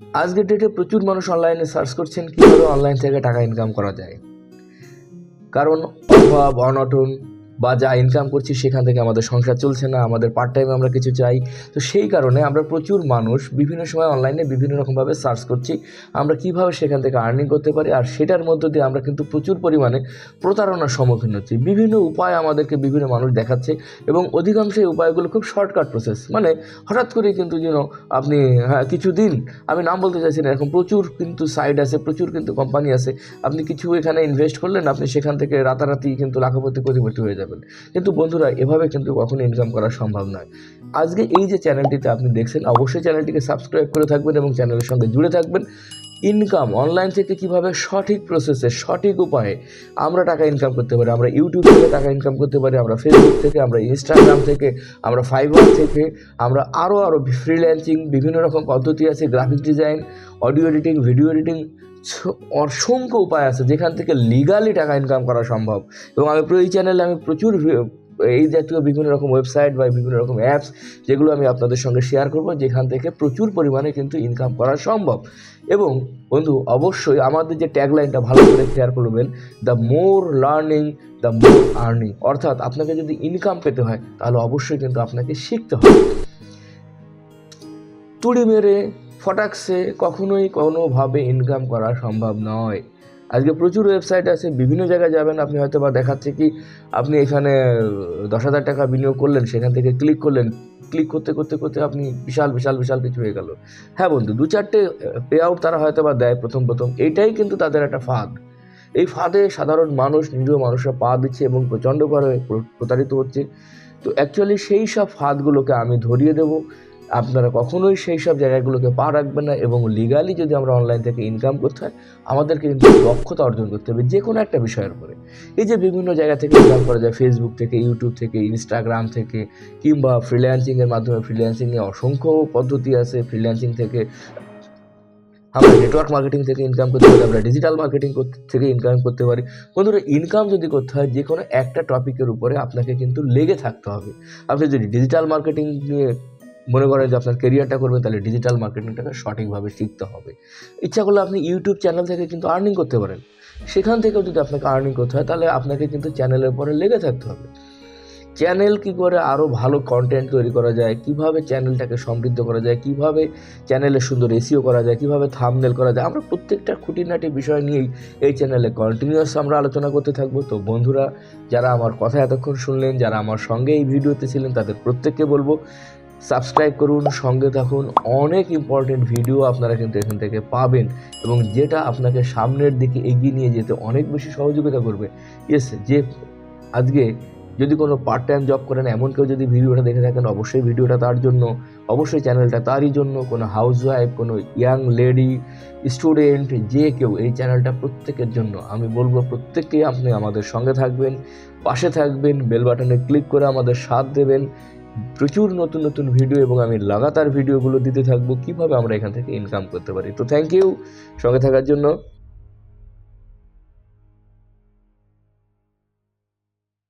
আজকের ডেটে প্রচুর মানুষ অনলাইনে সার্চ করছেন কীভাবে অনলাইন থেকে টাকা ইনকাম করা যায়। কারণ অভাব, অনটন বা যা ইনকাম করছি সেখান থেকে আমাদের সংসার চলছে না, আমাদের পার্ট টাইমে আমরা কিছু চাই। তো সেই কারণে আমরা প্রচুর মানুষ বিভিন্ন সময় অনলাইনে বিভিন্ন রকমভাবে সার্চ করছি আমরা কিভাবে সেখান থেকে আর্নিং করতে পারি। আর সেটার মধ্য দিয়ে আমরা কিন্তু প্রচুর পরিমাণে প্রতারণার সম্মুখীন হচ্ছি। বিভিন্ন উপায় আমাদেরকে বিভিন্ন মানুষ দেখাচ্ছে এবং অধিকাংশ এই উপায়গুলো খুব শর্টকাট প্রসেস। মানে হঠাৎ করে কিন্তু আপনি কিছু দিন, আমি নাম বলতে চাইছি না, এরকম প্রচুর কিন্তু সাইট আছে, প্রচুর কিন্তু কোম্পানি আছে। আপনি কিছু এখানে ইনভেস্ট করলেন, আপনি সেখান থেকে রাতারাতি কিন্তু লাখপতি কোটিপতি হয়ে যাবেন। কিন্তু বন্ধুরা, এভাবে কিন্তু কখনো ইনকাম করা সম্ভব নয়। আজকে এই যে চ্যানেলটিতে আপনি দেখছেন, অবশ্যই চ্যানেলটিকে সাবস্ক্রাইব করে থাকবেন এবং চ্যানেলের সঙ্গে জুড়ে থাকবেন। ইনকাম অনলাইন থেকে কিভাবে সঠিক প্রসেসে, সঠিক উপায়ে আমরা টাকা ইনকাম করতে পারি। আমরা ইউটিউব থেকে টাকা ইনকাম করতে পারি, আমরা ফেসবুক থেকে, আমরা ইনস্টাগ্রাম থেকে, আমরা ফাইবার থেকে, আমরা আরও ফ্রিল্যান্সিং, বিভিন্ন রকম পদ্ধতি আছে, graphic design, audio editing, video editing, অসংখ্য উপায় আছে যেখান থেকে লিগালি টাকা ইনকাম করা সম্ভব। এবং এই চ্যানেলে আমি প্রচুর এই জাতীয় বিভিন্ন রকম ওয়েবসাইট বা বিভিন্ন রকম অ্যাপস যেগুলো আমি আপনাদের সঙ্গে শেয়ার করব, যেখান থেকে প্রচুর পরিমাণে কিন্তু ইনকাম করা সম্ভব। এবং বন্ধু, অবশ্যই আমাদের যে ট্যাগলাইনটা ভালো করে খেয়াল করবেন, the more learning the more earning. অর্থাৎ আপনাকে যদি ইনকাম পেতে হয় তাহলে অবশ্যই কিন্তু আপনাকে শিখতে হবে। তুড়ি মেরে ফটাকসে কখনোই কোনোভাবে ইনকাম করা সম্ভব নয়। আজকে প্রচুর ওয়েবসাইট আছে, বিভিন্ন জায়গায় যাবেন, আপনি হয়তো বা দেখাচ্ছে কি আপনি এখানে 10,000 টাকা বিনিয়োগ করলেন, সেখান থেকে ক্লিক করলেন, ক্লিক করতে করতে করতে আপনি বিশাল বিশাল বিশাল কিছু হয়ে গেল। হ্যাঁ বন্ধু, 2-4টে পে আউট তারা হয়তো বা দেয় প্রথম প্রথম, এইটাই কিন্তু তাদের একটা ফাঁদ। এই ফাঁদে সাধারণ মানুষ, নিরীহ মানুষরা পা দিচ্ছে এবং প্রচণ্ডভাবে প্রতারিত হচ্ছে। তো অ্যাকচুয়ালি সেই সব ফাঁদগুলোকে আমি ধরিয়ে দেবো। আপনারা কখনোই সেই সব জায়গাগুলোকে পা রাখবেন না। এবং লিগালি যদি আমরা অনলাইন থেকে ইনকাম করতে হয়, আমাদেরকে কিন্তু দক্ষতা অর্জন করতে হবে যে কোনো একটা বিষয়ের উপরে। এই যে বিভিন্ন জায়গা থেকে ইনকাম করা যায়, ফেসবুক থেকে, ইউটিউব থেকে, ইনস্টাগ্রাম থেকে, কিংবা ফ্রিল্যান্সিংয়ের মাধ্যমে। ফ্রিল্যান্সিংয়ে অসংখ্য পদ্ধতি আছে। ফ্রিল্যান্সিং থেকে আমরা নেটওয়ার্ক মার্কেটিং থেকে ইনকাম করতে পারি, আমরা ডিজিটাল মার্কেটিং থেকে ইনকাম করতে পারি। বন্ধুরা, ইনকাম যদি করতে হয় যে কোনো একটা টপিকের উপরে আপনাকে কিন্তু লেগে থাকতে হবে। আপনি যদি ডিজিটাল মার্কেটিং নিয়ে মনে করেন যে আপনার কেরিয়ারটা করবেন, তাহলে ডিজিটাল মার্কেটিংটাকে সঠিকভাবে শিখতে হবে। ইচ্ছা করলে আপনি ইউটিউব চ্যানেল থেকে কিন্তু আর্নিং করতে পারেন। সেখান থেকেও যদি আপনাকে আর্নিং করতে হয় তাহলে আপনাকে কিন্তু চ্যানেলের পরে লেগে থাকতে হবে। চ্যানেল কী করে আরও ভালো কন্টেন্ট তৈরি করা যায়, কিভাবে চ্যানেলটাকে সমৃদ্ধ করা যায়, কিভাবে চ্যানেলে সুন্দর এসইও করা যায়, কিভাবে থাম্বনেল করা যায়, আমরা প্রত্যেকটা খুঁটিনাটি বিষয় নিয়েই এই চ্যানেলে কন্টিনিউয়াস আমরা আলোচনা করতে থাকবো। তো বন্ধুরা, যারা আমার কথা এতক্ষণ শুনলেন, যারা আমার সঙ্গে এই ভিডিওতে ছিলেন, তাদের প্রত্যেককে বলবো সাবস্ক্রাইব করুন, সঙ্গে থাকুন। অনেক ইম্পর্টেন্ট ভিডিও আপনারা কিন্তু এখান থেকে পাবেন এবং যেটা আপনাকে সামনের দিকে এগিয়ে নিয়ে যেতে অনেক বেশি সহযোগিতা করবে। যে আজকে যদি কোনো পার্ট টাইম জব করেন, এমন কেউ যদি ভিডিওটা দেখে থাকেন, অবশ্যই ভিডিওটা তার জন্য, অবশ্যই চ্যানেলটা তারই জন্য। কোনো হাউসওয়াইফ, কোনো ইয়াং লেডি, স্টুডেন্ট, যে কেউ, এই চ্যানেলটা প্রত্যেকের জন্য। আমি বলবো প্রত্যেককেই আপনি আমাদের সঙ্গে থাকবেন, পাশে থাকবেন, বেল বাটনে ক্লিক করে আমাদের সাথ দেবেন। প্রচুর নতুন নতুন ভিডিও এবং আমি লাগাতার ভিডিওগুলো দিতে থাকবো কীভাবে আমরা এখান থেকে ইনকাম করতে পারি। তো থ্যাংক ইউ সঙ্গে থাকার জন্য।